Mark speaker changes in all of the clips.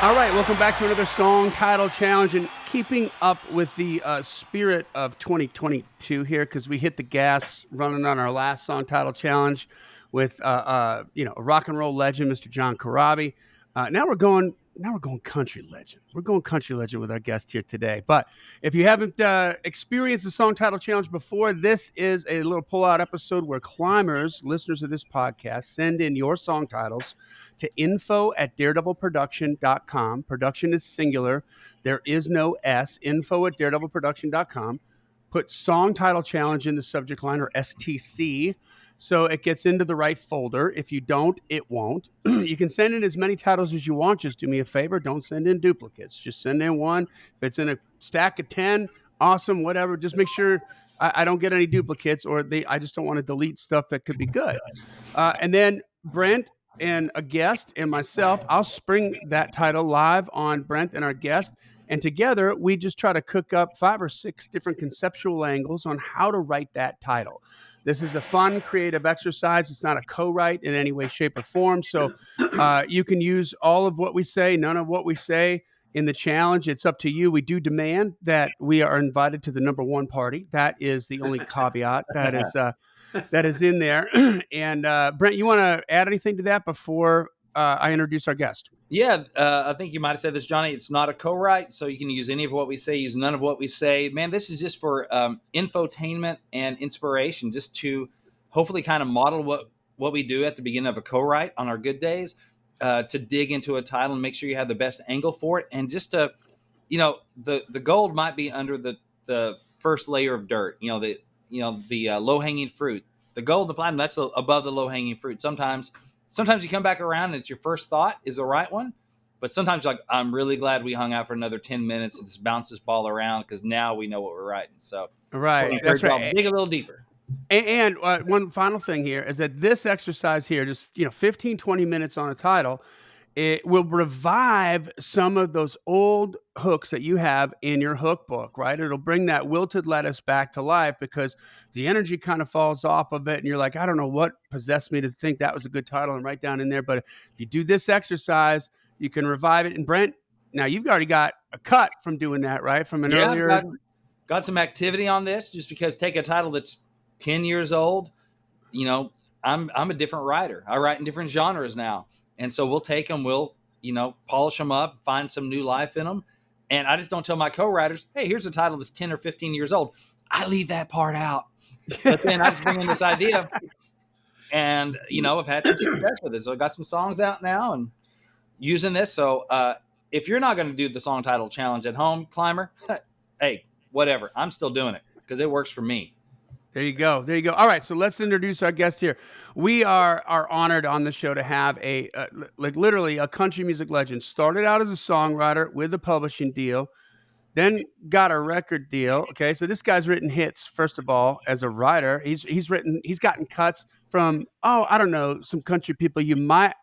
Speaker 1: All right, welcome back to another song title challenge, and keeping up with the spirit of 2022 here, because we hit the gas running on our last song title challenge with a rock and roll legend, Mr. John Corabi. Now we're going country legend. We're going country legend with our guest here today. But if you haven't experienced the song title challenge before, this is a little pull-out episode where climbers, listeners of this podcast, send in your song titles to info@daredevilproduction.com. Production is singular. There is no S. Info@daredevilproduction.com. Put song title challenge in the subject line, or STC, so it gets into the right folder. If you don't, it won't. You can send in as many titles as you want. Just do me a favor. Don't send in duplicates. Just send in one. If it's in a stack of 10, awesome, whatever. Just make sure I don't get any duplicates, or I just don't want to delete stuff that could be good. And then Brent and a guest and myself, I'll spring that title live on Brent and our guest. And together, we just try to cook up 5 or 6 different conceptual angles on how to write that title. This is a fun, creative exercise. It's not a co-write in any way, shape, or form. So you can use all of what we say, none of what we say in the challenge. It's up to you. We do demand that we are invited to the number one party. That is the only caveat that is in there. And Brent, you want to add anything to that before I introduce our guest?
Speaker 2: Yeah, I think you might have said this, Johnny. It's not a co-write, so you can use any of what we say, use none of what we say. Man, this is just for infotainment and inspiration, just to hopefully kind of model what we do at the beginning of a co-write on our good days, to dig into a title and make sure you have the best angle for it. And just to, the gold might be under the first layer of dirt, the low-hanging fruit. The gold, the platinum, that's above the low-hanging fruit. Sometimes you come back around and it's your first thought is the right one, but sometimes I'm really glad we hung out for another 10 minutes and just bounce this ball around, because now we know what we're writing. So
Speaker 1: right, that's right.
Speaker 2: Dig a little deeper.
Speaker 1: And one final thing here is that this exercise here, just 15, 20 minutes on a title, it will revive some of those old hooks that you have in your hook book, right? It'll bring that wilted lettuce back to life, because the energy kind of falls off of it. And you're like, I don't know what possessed me to think that was a good title and write down in there. But if you do this exercise, you can revive it. And Brent, now you've already got a cut from doing that, right? From an earlier.
Speaker 2: Got some activity on this, just because take a title that's 10 years old. I'm a different writer. I write in different genres now. And so we'll take them, we'll, polish them up, find some new life in them. And I just don't tell my co-writers, hey, here's a title that's 10 or 15 years old. I leave that part out. But then I just bring in this idea. And, I've had some success with it. So I got some songs out now and using this. So if you're not going to do the song title challenge at home, climber, hey, whatever. I'm still doing it because it works for me.
Speaker 1: There you go. All right, so let's introduce our guest here. We are honored on the show to have literally a country music legend. Started out as a songwriter with a publishing deal, then got a record deal. Okay, so this guy's written hits, first of all, as a writer. He's gotten cuts from, I don't know, some country people you might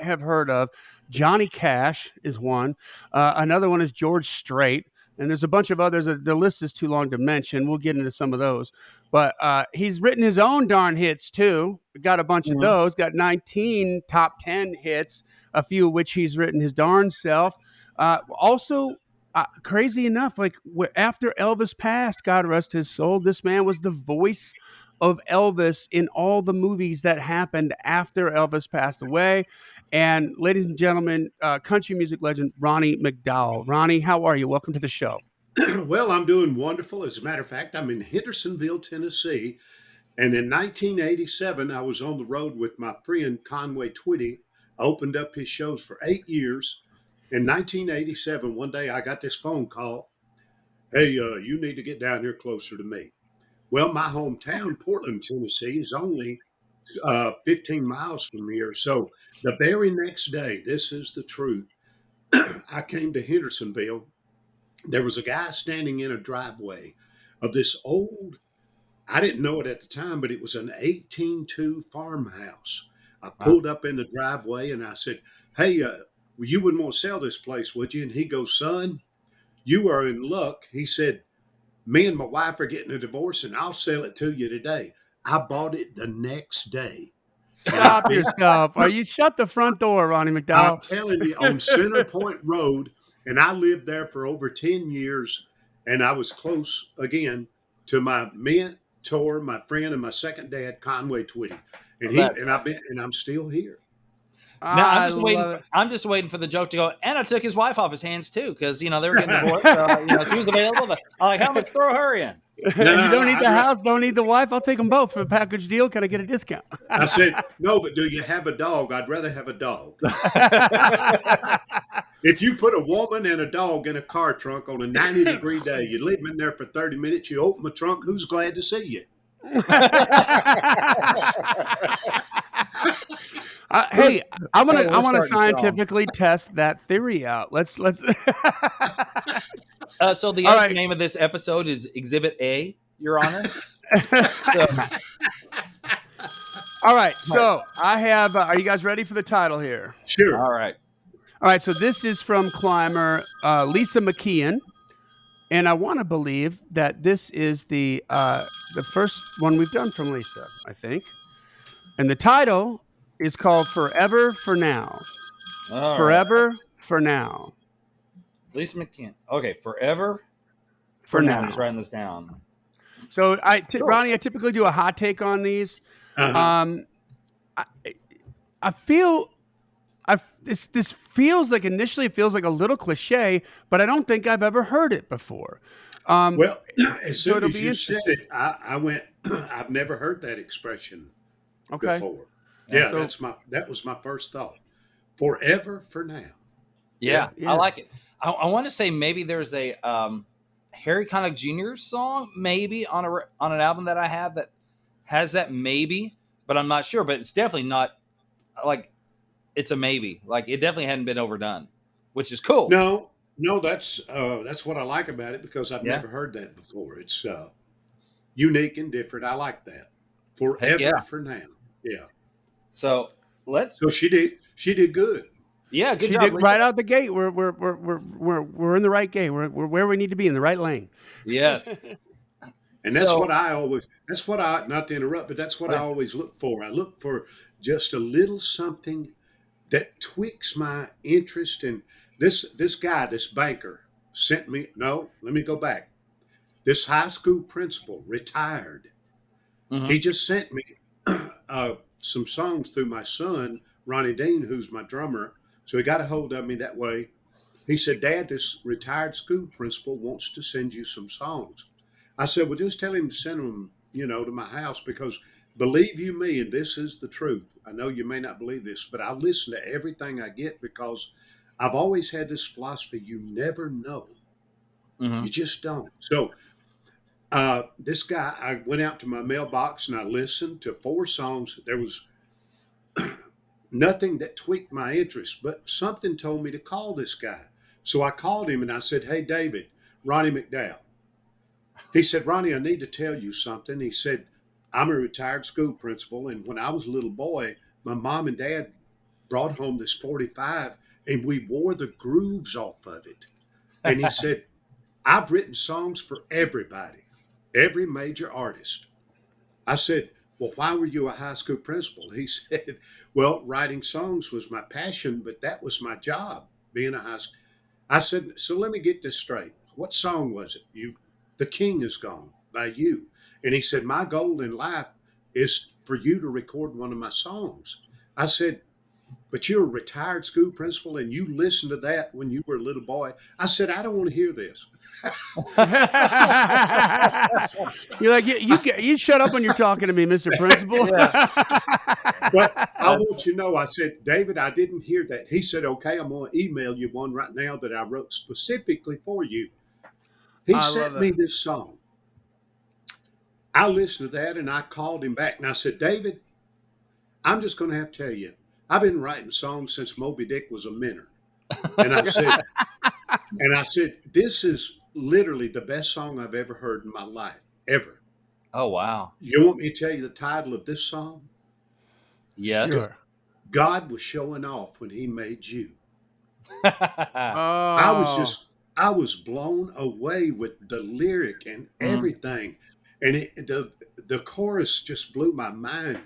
Speaker 1: have heard of. Johnny Cash is one. Another one is George Strait. And there's a bunch of others. The list is too long to mention. We'll get into some of those. But he's written his own darn hits, too. Got a bunch of those. Got 19 top 10 hits, a few of which he's written his darn self. Also, crazy enough, after Elvis passed, God rest his soul, this man was the voice of Elvis in all the movies that happened after Elvis passed away. And ladies and gentlemen, country music legend Ronnie McDowell. Ronnie, how are you? Welcome to the show.
Speaker 3: Well, I'm doing wonderful. As a matter of fact, I'm in Hendersonville, Tennessee. And in 1987, I was on the road with my friend Conway Twitty. I opened up his shows for 8 years. In 1987, one day I got this phone call. Hey, you need to get down here closer to me. Well, my hometown, Portland, Tennessee, is only 15 miles from here. So the very next day, this is the truth, I came to Hendersonville. There was a guy standing in a driveway of this old, I didn't know it at the time, but it was an 1802 farmhouse. I pulled up in the driveway and I said, hey, you wouldn't want to sell this place, would you? And he goes, son, you are in luck. He said, me and my wife are getting a divorce and I'll sell it to you today. I bought it the next day.
Speaker 1: Stop yourself. Or you shut the front door, Ronnie
Speaker 3: I'm
Speaker 1: McDowell.
Speaker 3: telling you, on Center Point Road, and I lived there for over 10 years, and I was close again to my mentor, my friend, and my second dad, Conway Twitty. And I'm still here.
Speaker 2: Now
Speaker 1: I love it.
Speaker 2: I'm just waiting for the joke to go. And I took his wife off his hands too, because they were getting divorced. She was available. I'm like, how much? Throw her in.
Speaker 1: If you don't need the house, don't need the wife. I'll take them both for a package deal. Can I get a discount?
Speaker 3: I said, no, but do you have a dog? I'd rather have a dog. If you put a woman and a dog in a car trunk on a 90-degree day, you leave them in there for 30 minutes, you open the trunk, who's glad to see you?
Speaker 1: Hey, I want to scientifically test that theory out. Let's.
Speaker 2: So the name of this episode is Exhibit A, Your Honor.
Speaker 1: All right. So I have. Are you guys ready for the title here?
Speaker 3: Sure.
Speaker 2: All right.
Speaker 1: So this is from climber Lisa McKeon, and I want to believe that this is the first one we've done from Lisa, I think. And the title is called Forever for Now. Forever for Now.
Speaker 2: Lisa McKeon. Okay, Forever
Speaker 1: for
Speaker 2: now.
Speaker 1: Now.
Speaker 2: I'm just writing this down.
Speaker 1: So Ronnie, I typically do a hot take on these.
Speaker 3: Uh-huh.
Speaker 1: I feel this feels like initially it feels like a little cliche, but I don't think I've ever heard it before.
Speaker 3: Well, as
Speaker 1: so
Speaker 3: soon as you said it, I went, I've never heard that expression before. Yeah, that was my first thought. Forever for now.
Speaker 2: Yeah. I like it. I want to say maybe there's a Harry Connick Jr. song maybe on an album that I have that has that maybe, but I'm not sure. But it's definitely not like it's a maybe. Like it definitely hadn't been overdone, which is cool.
Speaker 3: No, that's what I like about it because I've never heard that before. It's unique and different. I like that. Forever for now. Yeah.
Speaker 2: So
Speaker 3: So she did good.
Speaker 2: Yeah, good
Speaker 1: she
Speaker 2: job.
Speaker 1: Did
Speaker 2: Lisa.
Speaker 1: Right out the gate. We're in the right gate. We're where we need to be, in the right lane.
Speaker 2: Yes.
Speaker 3: And that's what I not to interrupt, but that's what I always look for. I look for just a little something that tweaks my interest. And this guy, this banker, sent me. No, let me go back. This high school principal, retired. Mm-hmm. He just sent me some songs through my son, Ronnie Dean, who's my drummer. So he got a hold of me that way. He said, Dad, this retired school principal wants to send you some songs. I said, well, just tell him to send them, to my house, because believe you me, and this is the truth. I know you may not believe this, but I listen to everything I get because I've always had this philosophy. You never know. Mm-hmm. You just don't. So this guy, I went out to my mailbox and I listened to 4 songs. There was nothing that tweaked my interest, but something told me to call this guy. So I called him and I said, hey, David, Ronnie McDowell. He said, Ronnie, I need to tell you something. He said, I'm a retired school principal. And when I was a little boy, my mom and dad brought home this 45 and we wore the grooves off of it. And he said, I've written songs for everybody, every major artist. I said, well, why were you a high school principal? He said, well, writing songs was my passion, but that was my job, being a high school. I said, so let me get this straight. What song was it? The King Is Gone by you. And he said, my goal in life is for you to record one of my songs. I said, but you're a retired school principal and you listened to that when you were a little boy. I said, I don't want to hear this.
Speaker 1: You're like, you shut up when you're talking to me, Mr. Principal.
Speaker 3: But I want you to know, I said, David, I didn't hear that. He said, okay, I'm going to email you one right now that I wrote specifically for you. He sent me this song. I listened to that and I called him back and I said, David, I'm just going to have to tell you, I've been writing songs since Moby Dick was a minnow. And I said, this is literally the best song I've ever heard in my life, ever.
Speaker 2: Oh, wow.
Speaker 3: You want me to tell you the title of this song?
Speaker 2: Yes.
Speaker 1: Sure.
Speaker 3: God was showing off when he made you.
Speaker 1: Oh.
Speaker 3: I was blown away with the lyric and everything. And the chorus just blew my mind.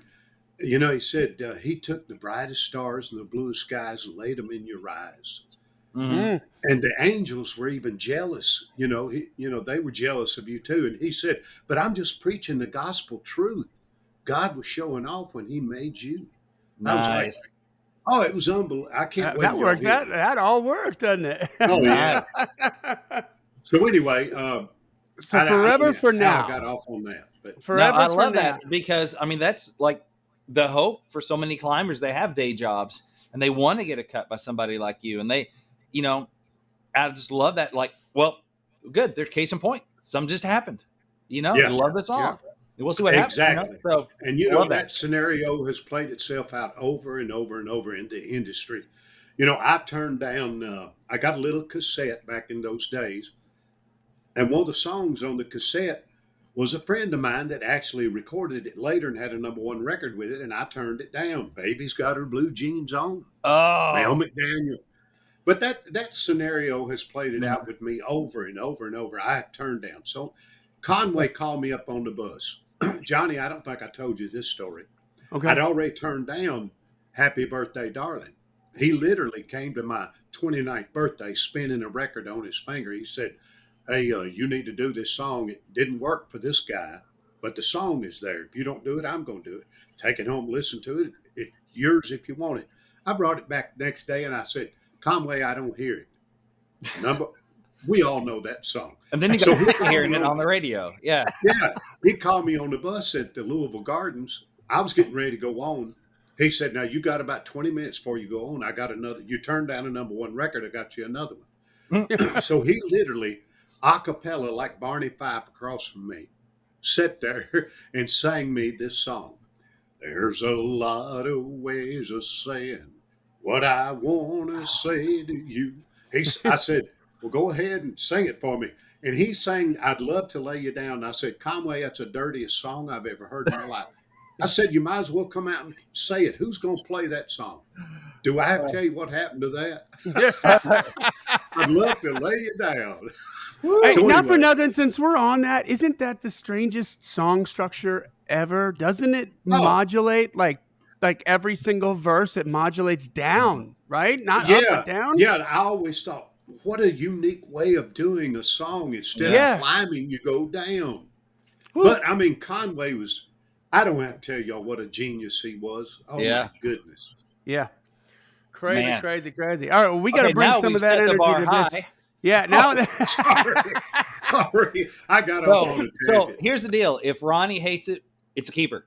Speaker 3: he said he took the brightest stars and the bluest skies and laid them in your eyes.
Speaker 2: Mm-hmm.
Speaker 1: Mm.
Speaker 3: And the angels were even jealous. They were jealous of you too. And he said, "But I'm just preaching the gospel truth. God was showing off when He made you." I was like,
Speaker 2: Nice.
Speaker 3: "Oh, it was unbelievable. I can't wait
Speaker 1: That
Speaker 3: till y'all
Speaker 1: works.
Speaker 3: hear
Speaker 1: That
Speaker 3: this."
Speaker 1: that all works, doesn't it?
Speaker 3: Oh
Speaker 2: Nice.
Speaker 3: yeah. So anyway,
Speaker 1: So
Speaker 3: I don't
Speaker 1: forever
Speaker 3: know
Speaker 1: for
Speaker 3: how I
Speaker 1: now.
Speaker 3: got off on that, but
Speaker 2: No, I
Speaker 1: Forever for
Speaker 2: love
Speaker 1: now.
Speaker 2: that because I mean that's like the hope for so many climbers. They have day jobs and they want to get a cut by somebody like you, and they, you know, I just love that. Like, well, good. There's case in point. Something just happened. I
Speaker 3: yeah,
Speaker 2: love the
Speaker 1: Yeah.
Speaker 2: song. And we'll see what happens.
Speaker 3: exactly.
Speaker 2: So
Speaker 3: And
Speaker 2: I love that.
Speaker 3: that scenario has played itself out over and over and over in the industry. I turned down. I got a little cassette back in those days, and one of the songs on the cassette was a friend of mine that actually recorded it later and had a number one record with it, and I turned it down. Baby's got her blue jeans on. Mel
Speaker 2: Oh,
Speaker 3: McDaniel. But that scenario has played it
Speaker 2: man.
Speaker 3: out with me over and over and over. I have turned down. So Conway called me up on the bus. Johnny, I don't think I told you this story. I'd
Speaker 1: Okay.
Speaker 3: already turned down Happy Birthday, Darling. He literally came to my 29th birthday spinning a record on his finger. He said, "Hey, you need to do this song. It didn't work for this guy, but the song is there. If you don't do it, I'm going to do it. Take it home, listen to it. It's yours if you want it." I brought it back the next day and I said, "Conway, I don't hear it." Number, we all know that song.
Speaker 2: And then you
Speaker 3: So
Speaker 2: got
Speaker 3: he
Speaker 2: sick of
Speaker 3: called
Speaker 2: hearing
Speaker 3: me
Speaker 2: it on
Speaker 3: on,
Speaker 2: the radio. Yeah.
Speaker 3: yeah, he called me on the bus at the Louisville Gardens. I was getting ready to go on. He said, "Now you got about 20 minutes before you go on. I got another. You turned down a number one record. I got you another
Speaker 2: Mm.
Speaker 3: one." So he literally, a cappella, like Barney Fife across from me, sat there and sang me this song. "There's a lot of ways of saying what I want to say to you." I said, "Well, go ahead and sing it for me." And he sang, "I'd love to lay you down." And I said, "Conway, that's the dirtiest song I've ever heard in my life." I said, "You might as well come out and say it. Who's going to play that song?" Do I have to tell you what happened to that? "I'd love to lay you down."
Speaker 1: Hey,
Speaker 3: So
Speaker 1: not for
Speaker 3: anyway,
Speaker 1: nothing, since we're on that, isn't that the strangest song structure ever? Doesn't it
Speaker 3: oh,
Speaker 1: modulate like every single verse? It modulates down, right? Not up, but
Speaker 3: yeah,
Speaker 1: down.
Speaker 3: yeah. I always thought, what a unique way of doing a song. Instead of
Speaker 2: Yeah.
Speaker 1: Yeah.
Speaker 3: climbing, you go down.
Speaker 1: Whew.
Speaker 3: But I mean, Conway was, I don't have to tell y'all what a genius he was. Oh my
Speaker 2: Yeah.
Speaker 3: goodness.
Speaker 1: Yeah. Crazy,
Speaker 2: Man.
Speaker 1: crazy, crazy. All right, well, we got to
Speaker 2: Okay,
Speaker 1: bring
Speaker 2: now
Speaker 1: some
Speaker 2: we've
Speaker 1: of that
Speaker 2: set the
Speaker 1: energy
Speaker 2: bar
Speaker 1: to this.
Speaker 2: high.
Speaker 1: Yeah. Now.
Speaker 3: Oh, sorry. Sorry. I got off on a
Speaker 2: So
Speaker 3: tangent.
Speaker 2: here's the deal. If Ronnie hates it, it's a keeper.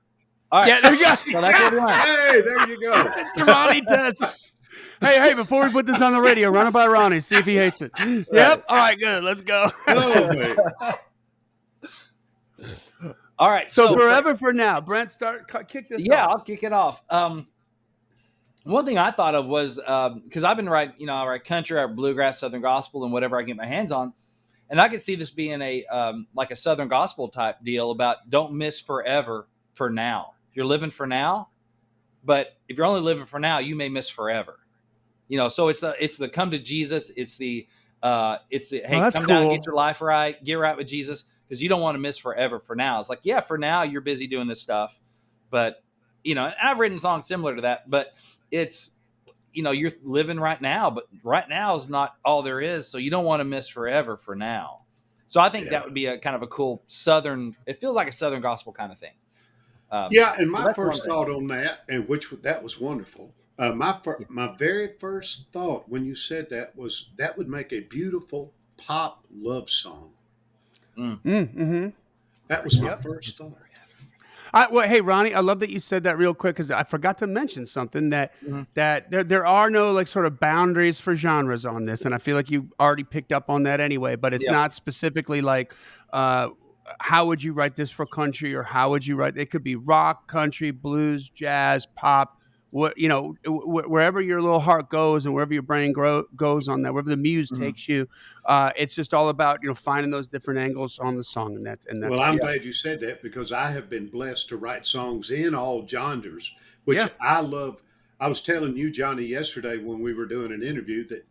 Speaker 2: All right.
Speaker 1: Yeah. There you go.
Speaker 2: So that's what we want.
Speaker 3: Hey, there you go.
Speaker 1: It's the Ronnie test. Hey, before we put this on the radio, run it by Ronnie, see if he hates it. Yep. All right, good. Let's go.
Speaker 3: Oh, man.
Speaker 2: All right.
Speaker 1: So forever for now, Brent, kick this
Speaker 2: Yeah,
Speaker 1: off.
Speaker 2: I'll kick it off. One thing I thought of was because I've been writing, I write country, I write bluegrass, southern gospel, and whatever I get my hands on, and I could see this being a like a southern gospel type deal about don't miss forever for now. You're living for now, but if you're only living for now, you may miss forever. So it's the come to Jesus. It's the hey,
Speaker 1: that's
Speaker 2: come down and
Speaker 1: cool.
Speaker 2: get your life right, get right with Jesus, because you don't want to miss forever for now. It's like, yeah, for now you're busy doing this stuff, but and I've written songs similar to that, but it's you're living right now, but right now is not all there is, so you don't want to miss forever for now. So I think that would be a kind of a cool southern. It feels like a southern gospel kind of thing.
Speaker 3: Yeah, and
Speaker 2: So
Speaker 3: my
Speaker 2: that's one
Speaker 3: first
Speaker 2: thing.
Speaker 3: thought on that, and that was wonderful. My very first thought when you said that was that would make a beautiful pop love song.
Speaker 1: Mm-hmm.
Speaker 3: That was my
Speaker 1: Yep.
Speaker 3: first thought.
Speaker 1: Well, hey, Ronnie, I love that you said that real quick because I forgot to mention something that
Speaker 2: Mhm.
Speaker 1: that there are no like sort of boundaries for genres on this, and I feel like you already picked up on that anyway. But it's
Speaker 2: Yeah.
Speaker 1: not specifically like how would you write this for country or how would you write? It could be rock, country, blues, jazz, pop. Wherever your little heart goes and wherever your brain goes on that, wherever the muse
Speaker 2: Mhm.
Speaker 1: takes you, it's just all about finding those different angles on the song, and that's
Speaker 3: Well, I'm
Speaker 2: Yeah.
Speaker 3: glad you said that because I have been blessed to write songs in all genres, which
Speaker 1: Yeah.
Speaker 3: I love. I was telling you, Johnny, yesterday when we were doing an interview that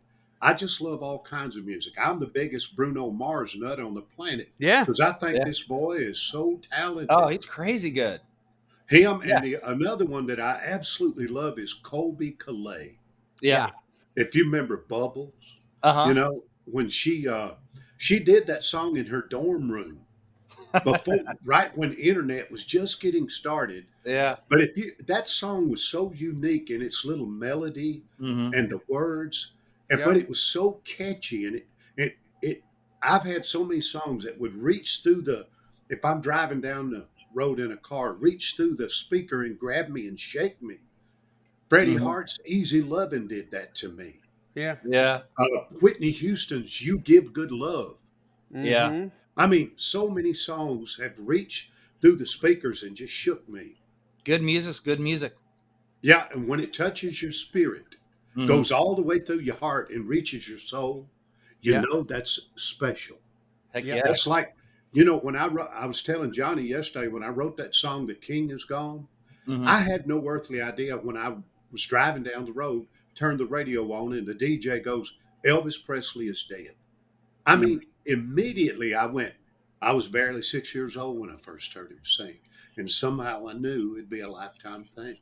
Speaker 3: I just love all kinds of music. I'm the biggest Bruno Mars nut on the planet
Speaker 1: yeah.
Speaker 3: because I think
Speaker 2: Yeah.
Speaker 3: this boy is so
Speaker 2: Oh,
Speaker 3: talented.
Speaker 2: he's crazy good.
Speaker 3: Him
Speaker 2: Yeah.
Speaker 3: and another one that I absolutely love is Colby Calais.
Speaker 2: Yeah.
Speaker 3: If you remember Bubbles,
Speaker 2: Uh-huh.
Speaker 3: when she did that song in her dorm room before, right when internet was just getting started.
Speaker 2: Yeah.
Speaker 3: But if you that song was so unique in its little melody
Speaker 2: Mm-hmm.
Speaker 3: and the words, but
Speaker 1: Yep.
Speaker 3: it was so catchy, and it I've had so many songs that would reach through the if I'm driving down the road in a car, reach through the speaker and grab me and shake me. Freddie
Speaker 2: Mm-hmm.
Speaker 3: Hart's Easy Lovin' did that to me.
Speaker 1: Yeah.
Speaker 2: Yeah.
Speaker 3: Whitney Houston's You Give Good Love.
Speaker 2: Yeah.
Speaker 1: Mm-hmm.
Speaker 3: I mean, so many songs have reached through the speakers and just shook me.
Speaker 2: Good music's good music.
Speaker 3: Yeah, and when it touches your spirit,
Speaker 2: Mm-hmm.
Speaker 3: goes all the way through your heart and reaches your soul, you
Speaker 1: Yeah.
Speaker 3: know that's special.
Speaker 2: Heck
Speaker 1: Yep.
Speaker 2: yeah.
Speaker 3: That's like, when I was telling Johnny yesterday when I wrote that song, The King Is Gone,
Speaker 2: Mm-hmm.
Speaker 3: I had no earthly idea when I was driving down the road, turned the radio on, and the DJ goes, Elvis Presley is dead. I
Speaker 2: Mm-hmm.
Speaker 3: mean, immediately I was barely 6 years old when I first heard him sing. And somehow I knew it'd be a lifetime thing.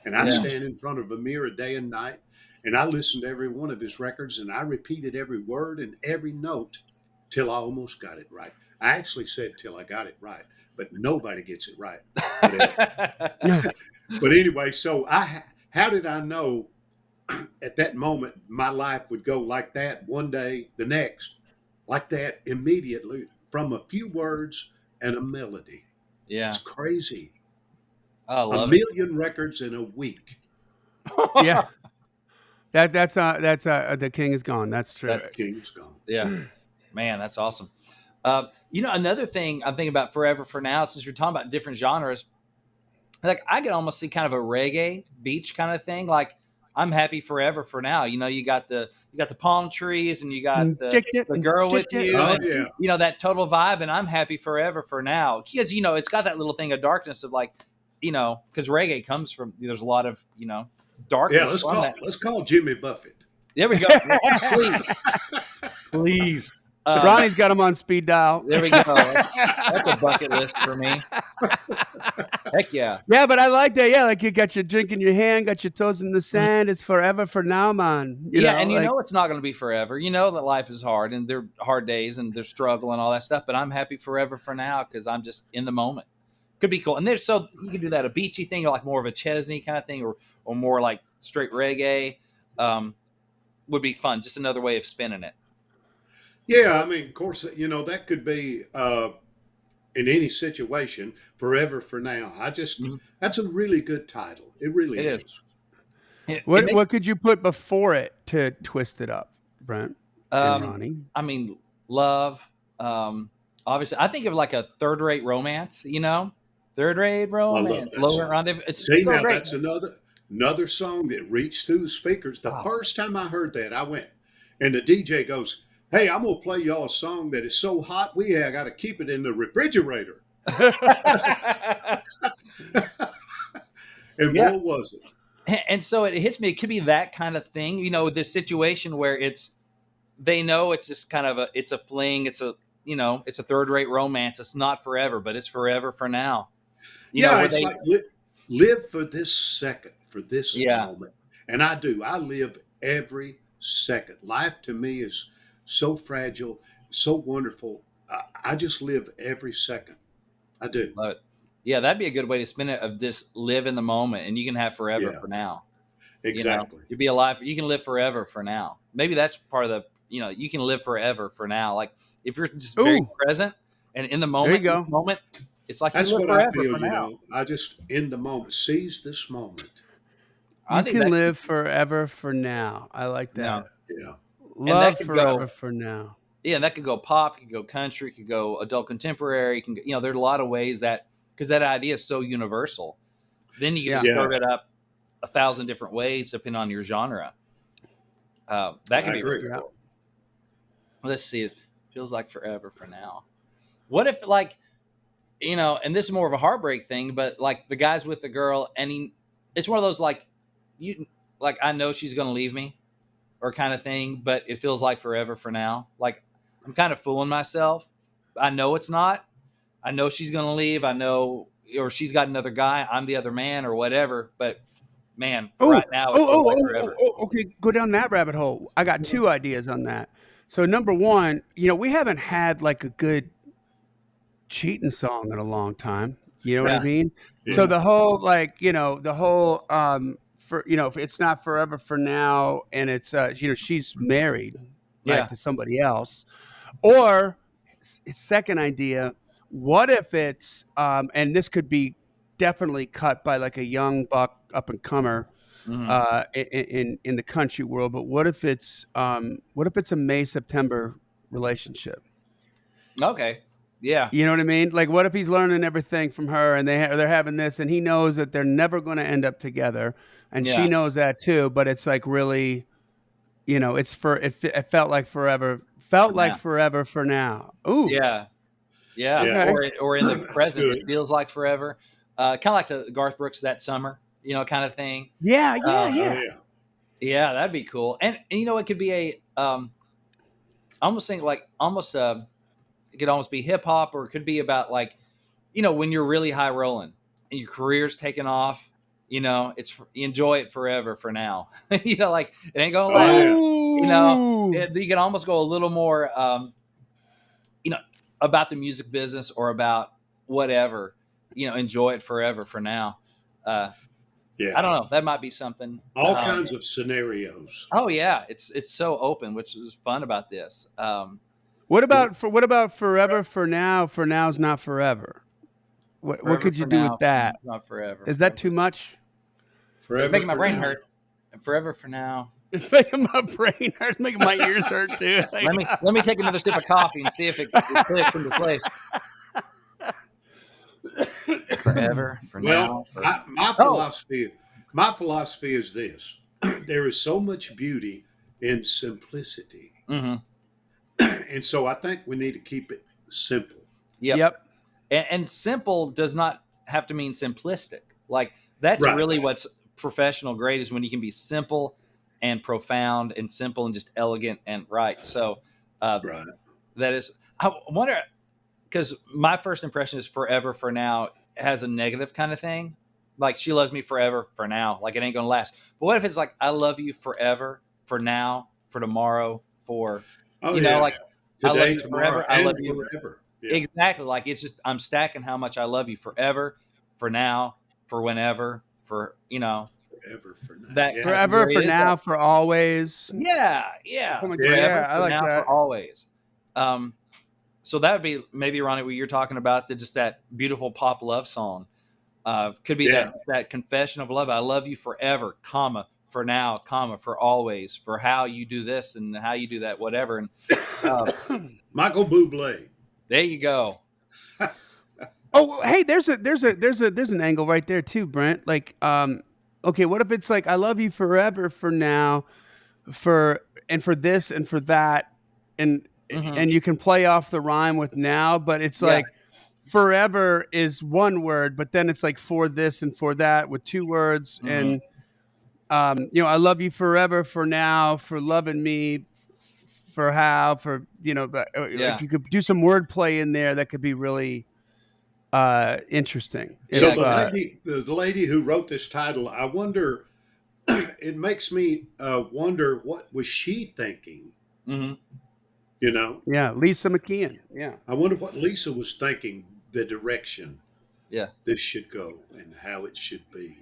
Speaker 3: And I
Speaker 2: Yeah.
Speaker 3: stand in front of a mirror day and night, and I listened to every one of his records, and I repeated every word and every note till I almost got it right. I actually said till I got it right, but nobody gets it right. But but anyway, so how did I know at that moment my life would go like that one day, the next, like that immediately from a few words and a melody?
Speaker 2: Yeah.
Speaker 3: It's crazy.
Speaker 2: I
Speaker 3: A
Speaker 2: love it.
Speaker 3: million records in a week.
Speaker 1: Yeah. That's The King is Gone. That's true.
Speaker 2: That's
Speaker 3: King's gone.
Speaker 2: yeah. Man, that's awesome. Another thing I'm thinking about forever for now, since you're talking about different genres, like I could almost see kind of a reggae beach kind of thing. Like I'm happy forever for now. You got the palm trees and you got the girl with you
Speaker 3: Oh
Speaker 2: and
Speaker 3: yeah.
Speaker 2: that total vibe, and I'm happy forever for now. Because it's got that little thing of darkness of like, because reggae comes from there's a lot of
Speaker 3: Yeah,
Speaker 2: darkness from that.
Speaker 3: let's call Jimmy Buffett.
Speaker 2: There we go. Please. Please.
Speaker 1: Ronnie's got him on speed dial.
Speaker 2: There we go. That's a bucket list for me. Heck yeah.
Speaker 1: Yeah, but I like that. Yeah, like you got your drink in your hand, got your toes in the sand. It's forever for now, man.
Speaker 2: It's not going to be forever. You know that life is hard and there are hard days and there's struggle and all that stuff, but I'm happy forever for now because I'm just in the moment. Could be cool. And so you can do that, a beachy thing, or like more of a Chesney kind of thing, or more like straight reggae would be fun. Just another way of spinning it.
Speaker 3: Yeah, I mean, of course, that could be in any situation, forever for now.
Speaker 2: Mhm.
Speaker 3: That's a really good title. It really
Speaker 2: It is.
Speaker 3: is.
Speaker 1: What could you put before it to twist it up, Brent and Ronnie?
Speaker 2: I mean, love. Obviously, I think of like a third-rate romance. Third-rate
Speaker 3: I love
Speaker 2: romance,
Speaker 3: that
Speaker 2: low-rate
Speaker 3: song.
Speaker 2: rendezvous. It's
Speaker 3: See,
Speaker 2: so
Speaker 3: now
Speaker 2: great.
Speaker 3: that's another song that reached through the speakers. The
Speaker 2: Wow.
Speaker 3: first time I heard that, I went, and the DJ goes, "Hey, I'm gonna play y'all a song that is so hot we got to keep it in the refrigerator." And
Speaker 2: Yeah.
Speaker 3: boy, was it!
Speaker 2: And so it hits me. It could be that kind of thing. This situation where they know it's just kind of it's a fling. It's a third-rate romance. It's not forever, but it's forever for now.
Speaker 3: It's like live for this second, for this
Speaker 2: Yeah.
Speaker 3: moment, and I do. I live every second. Life to me is so fragile, so wonderful. I just live every second. I do.
Speaker 2: Love it. Yeah, that'd be a good way to spin it. Of this, live in the moment, and you can have forever
Speaker 3: Yeah.
Speaker 2: for now.
Speaker 3: Exactly.
Speaker 2: You'd be alive. You can live forever for now. Maybe that's part of the. You can live forever for now. Like if you're just very
Speaker 1: Ooh.
Speaker 2: present and in the moment.
Speaker 1: There you
Speaker 2: in
Speaker 1: go.
Speaker 2: the moment, it's like
Speaker 3: That's
Speaker 2: you live
Speaker 3: what I
Speaker 2: forever
Speaker 3: feel.
Speaker 2: for now.
Speaker 3: I just in the moment, seize this moment.
Speaker 2: I
Speaker 1: You
Speaker 2: think
Speaker 1: can
Speaker 2: that
Speaker 1: live forever for now. I like
Speaker 2: no.
Speaker 1: that.
Speaker 3: Yeah.
Speaker 1: Love
Speaker 2: could
Speaker 1: forever
Speaker 2: go-
Speaker 1: for now.
Speaker 2: Yeah, that could go pop, it could go country, it could go adult contemporary. It can there's a lot of ways that because that idea is so universal. Then you can just
Speaker 3: Yeah.
Speaker 2: serve it up 1,000 different ways depending on your genre. That
Speaker 3: I
Speaker 2: could be
Speaker 3: agree.
Speaker 2: really cool. Let's see. It feels like forever for now. What if and this is more of a heartbreak thing, but like the guy's with the girl and it's one of those like I know she's going to leave me or kind of thing, but it feels like forever for now. Like I'm kind of fooling myself. I know it's not. I know she's going to leave. I know or she's got another guy, I'm the other man, or whatever. But man, for
Speaker 1: Oh,
Speaker 2: right now, it feels like forever.
Speaker 1: okay. Go down that rabbit hole. I got two ideas on that. So number one, we haven't had like a good cheating song in a long time. You know what I
Speaker 2: Yeah.
Speaker 1: mean? So
Speaker 3: Yeah.
Speaker 1: the whole the whole for if it's not forever for now, and it's she's married
Speaker 2: Yeah.
Speaker 1: to somebody else, or second idea, what if it's and this could be definitely cut by like a young buck up and comer
Speaker 2: Mhm.
Speaker 1: in the country world, but what if it's a May September relationship?
Speaker 2: Okay. Yeah.
Speaker 1: You know what I mean? Like, what if he's learning everything from her, and they're having this, and he knows that they're never going to end up together, and she
Speaker 2: Yeah.
Speaker 1: knows that too. But it's like really, it felt like forever,
Speaker 2: For now.
Speaker 1: for now. Ooh,
Speaker 2: Yeah. Yeah.
Speaker 3: Yeah.
Speaker 1: okay,
Speaker 2: Or in the
Speaker 3: That's
Speaker 2: present,
Speaker 3: good.
Speaker 2: it feels like forever. Kind of like the Garth Brooks That Summer, kind of thing.
Speaker 1: yeah,
Speaker 3: Oh
Speaker 1: yeah.
Speaker 3: yeah.
Speaker 2: Yeah, that'd be cool. And it could be a I almost think like almost it could almost be hip hop, or it could be about like, when you're really high rolling and your career's taking off, you enjoy it forever for now. Like it ain't gonna
Speaker 3: Oh
Speaker 2: last.
Speaker 3: yeah.
Speaker 1: Ooh,
Speaker 2: You can almost go a little more, about the music business or about whatever. Enjoy it forever for now. Uh,
Speaker 3: Yeah.
Speaker 2: I don't know. That might be something.
Speaker 3: All kinds of scenarios.
Speaker 2: Oh yeah, it's so open, which is fun about this.
Speaker 1: what about forever for now? For now's not forever. What
Speaker 2: Forever
Speaker 1: could you
Speaker 2: for
Speaker 1: do
Speaker 2: now,
Speaker 1: with that?
Speaker 2: not forever.
Speaker 1: Is that too much?
Speaker 2: It's
Speaker 3: Forever
Speaker 2: making my
Speaker 3: for
Speaker 2: brain
Speaker 3: now.
Speaker 2: hurt. And forever for now.
Speaker 1: It's making my brain hurt. It's making my ears hurt too. Like,
Speaker 2: Let me take another sip of coffee and see if it clicks into place. Forever for
Speaker 3: Well,
Speaker 2: now.
Speaker 3: my philosophy is this: there is so much beauty in simplicity,
Speaker 2: Mm-hmm.
Speaker 3: and so I think we need to keep it simple.
Speaker 2: Yep.
Speaker 1: Yep.
Speaker 2: And simple does not have to mean simplistic. Like that's
Speaker 3: Right.
Speaker 2: really what's professional great, is when you can be simple and profound, and simple and just elegant and right. So
Speaker 3: Right.
Speaker 2: that is, I wonder, because my first impression is forever for now has a negative kind of thing. Like she loves me forever for now. Like it ain't going to last. But what if it's like, I love you forever for now, for tomorrow, for,
Speaker 3: Oh
Speaker 2: you know,
Speaker 3: yeah.
Speaker 2: like I love
Speaker 3: Today,
Speaker 2: you
Speaker 3: tomorrow,
Speaker 2: forever. I
Speaker 3: and
Speaker 2: love you.
Speaker 3: forever. Yeah.
Speaker 2: Exactly. Like it's just, I'm stacking how much I love you forever, for now, for whenever, for,
Speaker 3: Forever for now.
Speaker 2: that
Speaker 3: Yeah.
Speaker 1: Forever,
Speaker 2: there
Speaker 1: for
Speaker 2: is
Speaker 1: now,
Speaker 2: that.
Speaker 1: for always.
Speaker 2: Yeah. Yeah.
Speaker 1: Oh my
Speaker 3: Yeah.
Speaker 1: God,
Speaker 2: Forever,
Speaker 1: yeah, I
Speaker 2: for
Speaker 1: like
Speaker 2: now,
Speaker 1: that.
Speaker 2: for always. So that would be maybe, Ronnie, what you're talking about, just that beautiful pop love song. Could be
Speaker 3: Yeah.
Speaker 2: that confession of love. I love you forever, comma, for now, comma, for always, for how you do this and how you do that, whatever. And
Speaker 3: Michael Bublé.
Speaker 2: there you go.
Speaker 1: Oh, hey, there's an angle right there too, Brent. Like, okay, what if it's like, I love you forever for now, for this and for that, and
Speaker 2: Mhm.
Speaker 1: and you can play off the rhyme with now, but it's
Speaker 2: Yeah.
Speaker 1: like forever is one word, but then it's like for this and for that with two words,
Speaker 2: Mhm.
Speaker 1: and I love you forever for now, for loving me, for how, for
Speaker 2: Yeah.
Speaker 1: like you could do some wordplay in there that could be really interesting.
Speaker 3: So
Speaker 1: If,
Speaker 3: the lady who wrote this title, I wonder. It makes me wonder, what was she thinking?
Speaker 2: Mhm.
Speaker 3: You know,
Speaker 1: yeah, Lisa McKeon. Yeah.
Speaker 3: I wonder what Lisa was thinking. The direction
Speaker 2: Yeah.
Speaker 3: this should go and how it should be.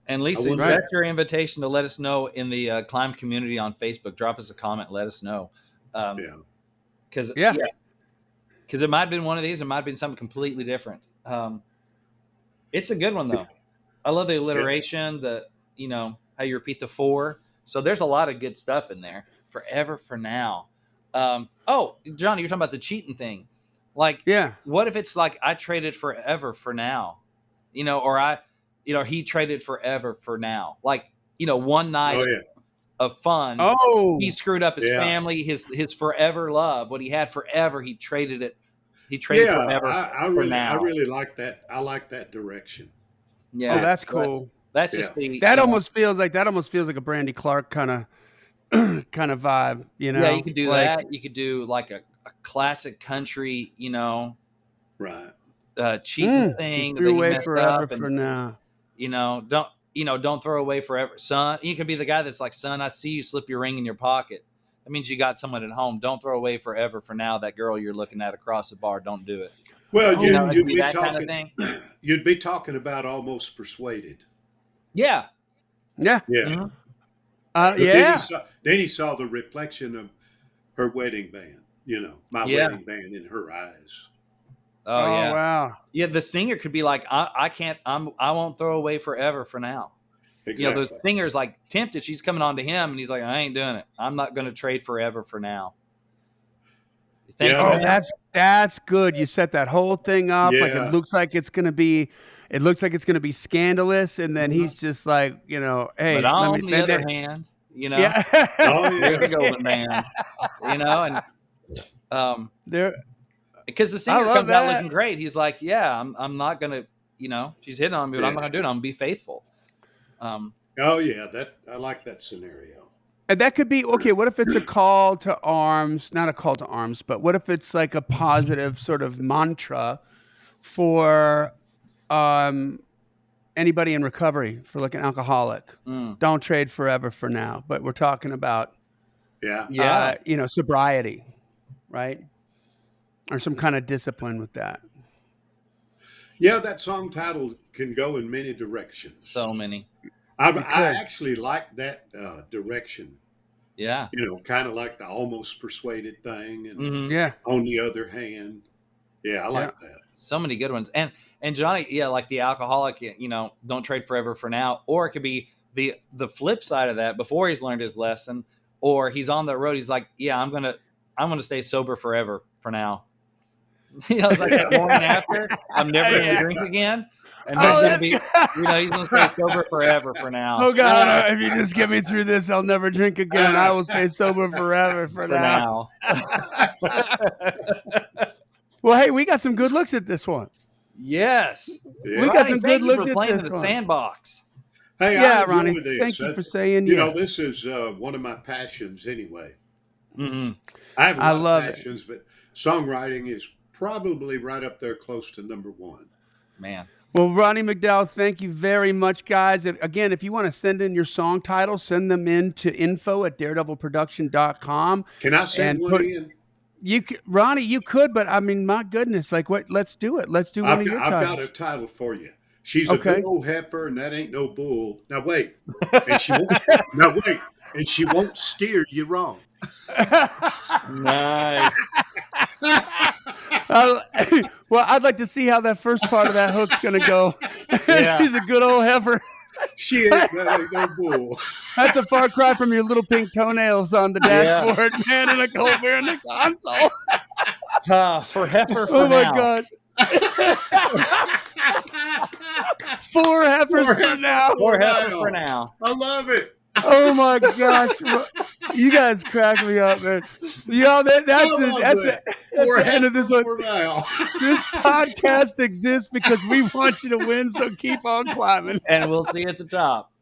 Speaker 2: And Lisa,
Speaker 3: wonder-
Speaker 2: that's your invitation to let us know in the C.L.I.M.B community on Facebook. Drop us a comment. Let us know.
Speaker 3: Yeah.
Speaker 2: Because
Speaker 1: Yeah.
Speaker 2: because it might have been one of these. It might have been something completely different. It's a good one though. I love the alliteration. The how you repeat the for. So there's a lot of good stuff in there. Forever for now. Oh, Johnny, you're talking about the cheating thing. Like,
Speaker 1: Yeah.
Speaker 2: what if it's like I traded forever for now, or he traded forever for now. Like, one night
Speaker 3: Oh yeah.
Speaker 2: of fun.
Speaker 1: Oh.
Speaker 2: He screwed up his
Speaker 3: Yeah.
Speaker 2: family, his forever love, what he had forever. He traded it. He traded
Speaker 3: Yeah.
Speaker 2: forever
Speaker 3: I
Speaker 2: for now.
Speaker 3: really like that. I like that direction.
Speaker 2: Yeah.
Speaker 1: Oh, that's cool.
Speaker 2: That's just the
Speaker 1: That almost feels like a Brandy Clark kind of vibe.
Speaker 2: Yeah, you could do
Speaker 1: like,
Speaker 2: that. You could do like a classic country,
Speaker 3: Right.
Speaker 2: cheating thing that
Speaker 1: threw
Speaker 2: you
Speaker 1: away
Speaker 2: messed
Speaker 1: forever
Speaker 2: up, and
Speaker 1: for now.
Speaker 2: don't throw away forever, son. You can be the guy that's like, son, I see you slip your ring in your pocket. That means you got someone at home. Don't throw away forever for now. That girl you're looking at across the bar, don't do it.
Speaker 3: Well,
Speaker 2: You know, it
Speaker 3: you'd
Speaker 2: could be
Speaker 3: be
Speaker 2: that kind of
Speaker 3: talking.
Speaker 2: thing.
Speaker 3: You'd be talking about Almost Persuaded.
Speaker 2: Yeah.
Speaker 1: Yeah.
Speaker 3: Yeah.
Speaker 2: Mhm.
Speaker 3: But
Speaker 1: Yeah.
Speaker 3: then he saw the reflection of her wedding band. My
Speaker 2: Yeah.
Speaker 3: wedding band in her eyes.
Speaker 2: Oh, yeah.
Speaker 1: Wow.
Speaker 2: Yeah, the singer could be like, I won't throw away forever for now.
Speaker 3: Exactly.
Speaker 2: The singer's like tempted. She's coming on to him, and he's like, I ain't doing it. I'm not going to trade forever for now. Thank
Speaker 3: Yeah,
Speaker 2: you,
Speaker 1: Oh,
Speaker 2: man.
Speaker 1: that's good. You set that whole thing up like
Speaker 3: Yeah.
Speaker 1: it looks like it's gonna be. It looks like it's gonna be scandalous, and then he's just like, hey,
Speaker 2: But on the other hand,
Speaker 1: yeah,
Speaker 3: Oh,
Speaker 2: there's
Speaker 3: yeah.
Speaker 2: the golden band, and
Speaker 1: there.
Speaker 2: because the
Speaker 1: I
Speaker 2: singer
Speaker 1: love
Speaker 2: comes out
Speaker 1: that.
Speaker 2: looking great. He's like, yeah, I'm not gonna, she's hitting on me, but I'm not
Speaker 3: Yeah.
Speaker 2: gonna do it. I'm gonna be faithful.
Speaker 3: Oh, yeah. I like that scenario.
Speaker 1: And that could be okay. What if it's a call to arms? Not a call to arms, but what if it's like a positive sort of mantra for anybody in recovery, for like an alcoholic? Don't trade forever for now. But we're talking about
Speaker 3: Yeah.
Speaker 1: sobriety, right? Or some kind of discipline with that.
Speaker 3: Yeah, that song title can go in many directions.
Speaker 2: So many.
Speaker 3: I actually like that direction.
Speaker 2: Yeah.
Speaker 3: Kind of like the Almost Persuaded thing. And
Speaker 1: Yeah.
Speaker 3: on the other hand, yeah, I like that.
Speaker 2: So many good ones. And Johnny, yeah, like the alcoholic, don't trade forever for now. Or it could be the flip side of that, before he's learned his lesson, or he's on the road. He's like, yeah, I'm gonna stay sober forever for now. It's like that morning after, I'm never gonna drink again. And he's gonna be, he's gonna stay sober forever for now.
Speaker 1: Oh God! If you just get me through this, I'll never drink again. I will stay sober forever for now. Well, hey, we got some good looks at this one.
Speaker 2: Yes.
Speaker 3: Yeah.
Speaker 1: We got some good looks
Speaker 2: for
Speaker 1: at
Speaker 2: playing
Speaker 1: this
Speaker 2: in the
Speaker 1: one.
Speaker 2: sandbox.
Speaker 3: Hey,
Speaker 1: Yeah,
Speaker 3: I enjoy
Speaker 1: Ronnie.
Speaker 3: this.
Speaker 1: Thank you for saying yes.
Speaker 3: This is one of my passions anyway.
Speaker 2: Mm-hmm.
Speaker 3: I have a lot
Speaker 1: love
Speaker 3: of passions, but songwriting is probably right up there close to number one.
Speaker 2: Man.
Speaker 1: Well, Ronnie McDowell, thank you very much, guys. Again, if you want to send in your song titles, send them in to info@daredevilproduction.com.
Speaker 3: Can I send one in?
Speaker 1: Ronnie, you could, but I mean, my goodness, like what? Let's do it. Let's do one of your
Speaker 3: I've
Speaker 1: titles.
Speaker 3: got a title for you. She's a good old heifer, and that ain't no bull. Now wait, and she won't steer you wrong.
Speaker 2: Nice.
Speaker 1: Well, I'd like to see how that first part of that hook's going to go.
Speaker 2: Yeah.
Speaker 1: She's a good old heifer.
Speaker 3: She ain't no bull.
Speaker 1: That's a far cry from your little pink toenails on the dashboard, man, and a cold beer in the console.
Speaker 2: For heifer for
Speaker 1: Oh my
Speaker 2: now.
Speaker 1: God. 4 heifers for now.
Speaker 2: For heifer for now.
Speaker 3: I love it.
Speaker 1: Oh my gosh, you guys crack me up, man. That's the end of this one.
Speaker 3: For now.
Speaker 1: This podcast exists because we want you to win, so keep on climbing.
Speaker 2: And we'll see you at the top.